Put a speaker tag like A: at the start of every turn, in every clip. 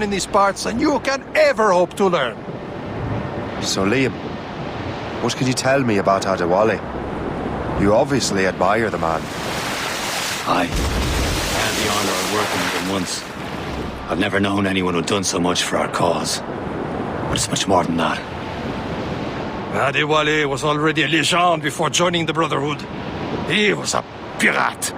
A: in these parts than you can ever hope to learn.
B: So Liam, what can you tell me about Adewale? You obviously admire the man.
C: I had the honor of working with him once. I've never known anyone who'd done so much for our cause. But it's much more than that.
A: Adewale was already a legend before joining the Brotherhood. He was a pirate,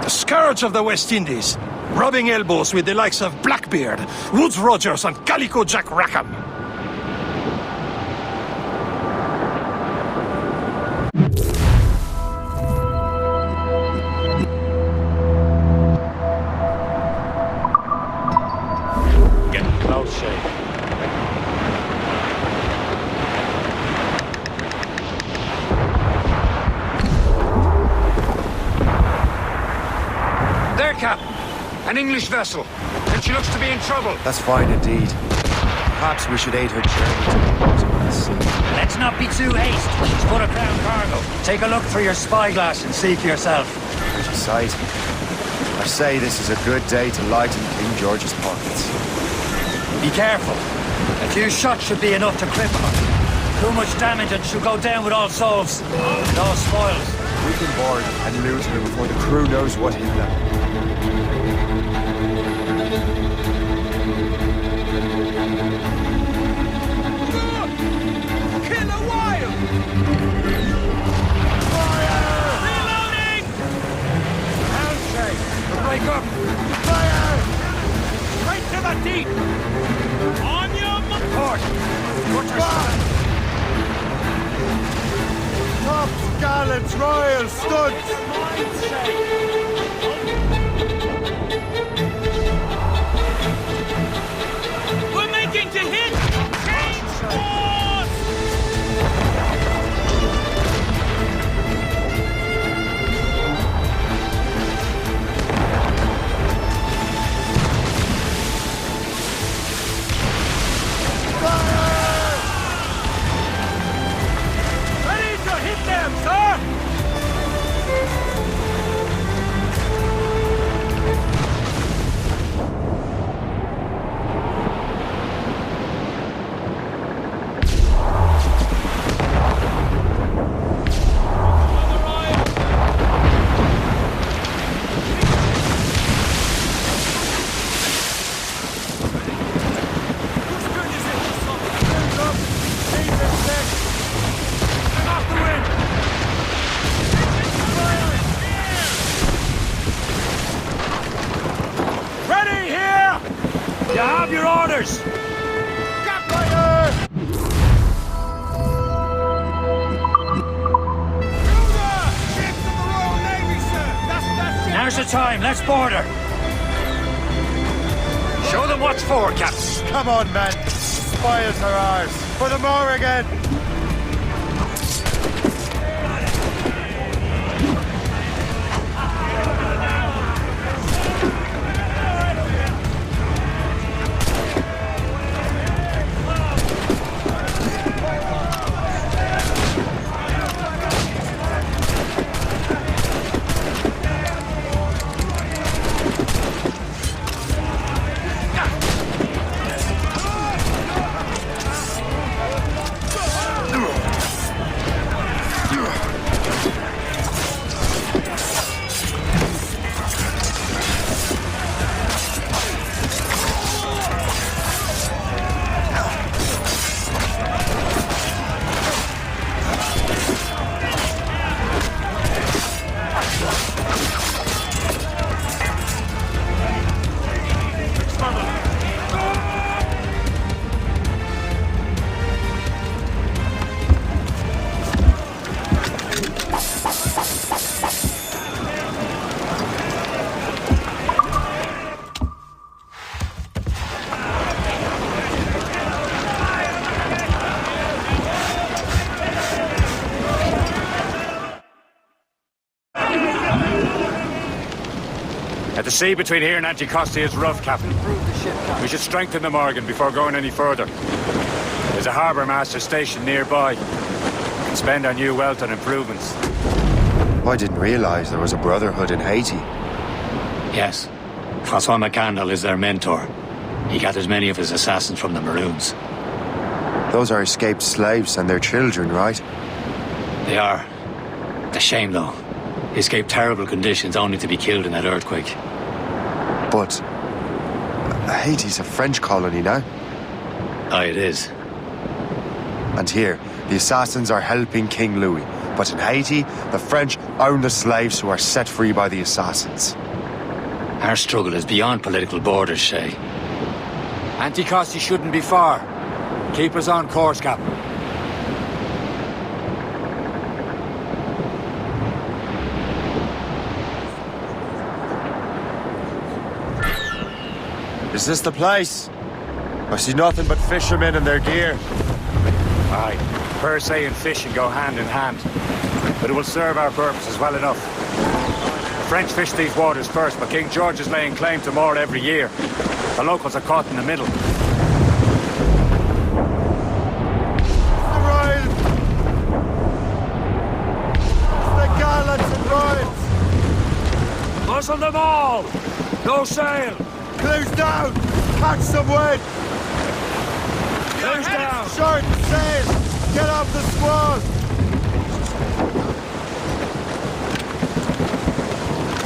A: the scourge of the West Indies, rubbing elbows with the likes of Blackbeard, Woodes Rogers, and Calico Jack Rackham.
C: Getting close, Shay.
D: There, Cap. An English vessel. And she looks to be in trouble.
B: That's fine indeed. Perhaps we should aid her journey to the bottom of the sea.
C: Let's not be too hasty. She's put a crown cargo. Take a look through your spyglass and see for yourself.
B: Pretty sight. I say this is a good day to lighten King George's pockets.
C: Be careful. A few shots should be enough to cripple her. Too much damage and she'll go down with all souls. And all spoils.
B: We can board and loot her before the crew knows what hit them.
A: Killer Wild! Fire! Reloading!
D: Handshake! Break up!
A: Fire! Straight to the deep! On your
D: Port! Put your
A: Tops, gallants, royal studs! We're making to hit! Change course! Fire! Ready to hit them, sir! Ready here! You have your orders! Got fire! Ships of the Royal Navy, sir! That's
C: Now's the time. Let's board her.
D: Show them what's for, Cap.
B: Come on, man. Spoils are ours. For the more again.
D: The sea between here and Anticosti is rough, Captain. We should strengthen the Morgan before going any further. There's a harbour master station nearby. We can spend our new wealth on improvements.
B: I didn't realize there was a brotherhood in Haiti.
C: Yes. Francois McCandle is their mentor. He gathers many of his assassins from the Maroons.
B: Those are escaped slaves and their children, right?
C: They are. A shame, though. He escaped terrible conditions only to be killed in that earthquake.
B: But Haiti's a French colony now.
C: Aye, it is.
B: And here, the assassins are helping King Louis. But in Haiti, the French own the slaves who are set free by the assassins.
C: Our struggle is beyond political borders, Shay.
D: Anticosti shouldn't be far. Keep us on course, Captain.
B: Is this the place? I see nothing but fishermen and their gear.
D: Aye, per se and fishing go hand in hand. But it will serve our purposes well enough. The French fish these waters first, but King George is laying claim to more every year. The locals are caught in the middle.
A: Muscle them all! No sail!
B: Close down! Catch some wind!
A: Close down!
B: Short sail! Get off the squall!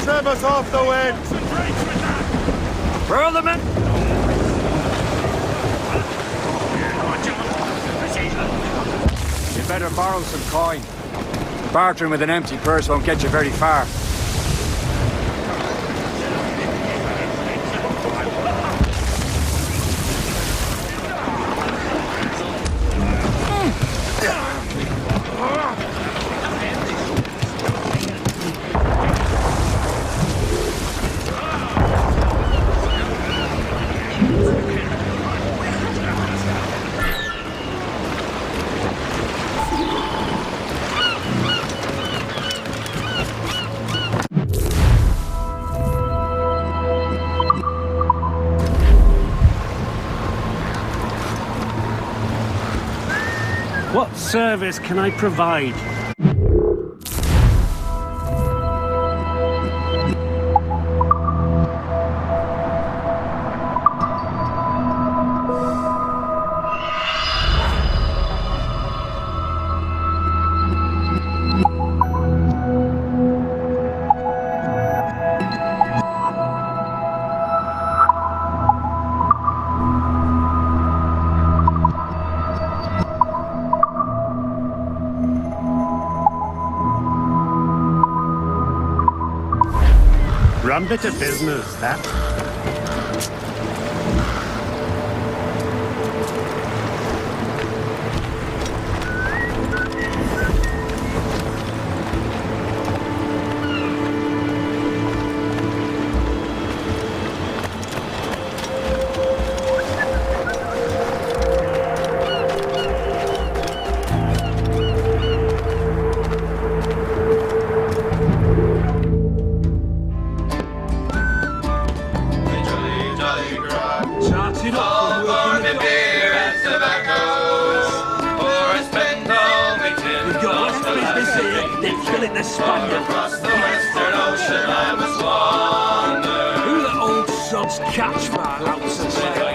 B: Trim us off the wind!
A: Furl them in!
D: You better borrow some coin. Bartering with an empty purse won't get you very far.
E: What service can I provide? Rum bit of business, that. Killing the Spaniard.
F: Across the Western Ocean I must wander.
E: Who the old sods catch my outside?